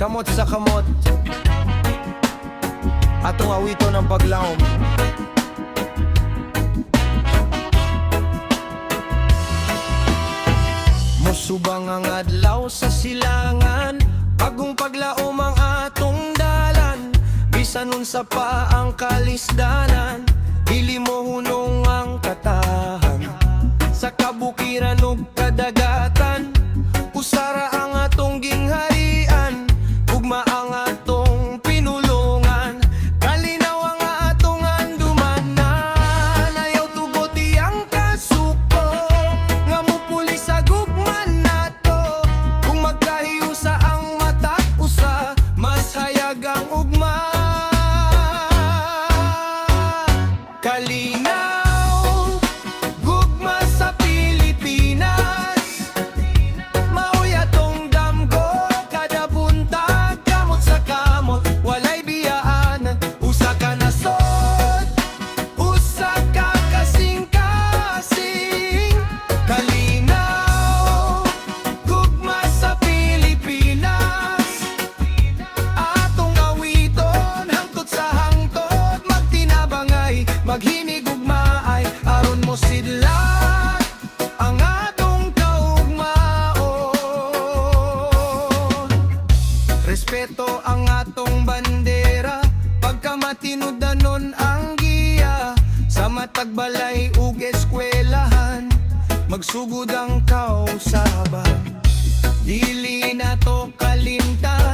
kamot sa kamot, atong awito ng paglaom. Musubang ang adlaw sa silangan, bagong paglaom ang atong dalan. Bisan unsa pa ang kalisdanan, dili mo hunong ang katahan. Sa kabukiran ug kadagatan, usara ang atong gingharian, ugma ang atong pinulungan. Kalinaw ang atong andumanan, ayaw tugot iyang kasuko, nga mupuli sa gugman nato. Kung magkahiusa ang mata't usa, mas hayag ang ugma. Kalinaw, gugma sa Pilipinas, maoy atong damgo, kada buntag, kamot sa kamot, walay biyaan. Usa ka nasod, usa ka kasing-kasing. Kalinaw, gugma sa Pilipinas, atong awiton, hangtod sa hangtod, magtinabangay, maghinig ug maay, aron mo sidlat ang atong kaugmaon. Respeto ang atong bandera, pagkamatinudanon ang giya. Sa matag balay ug eskwelahan, magsugod ang kausaban. Dili na to kalimtan,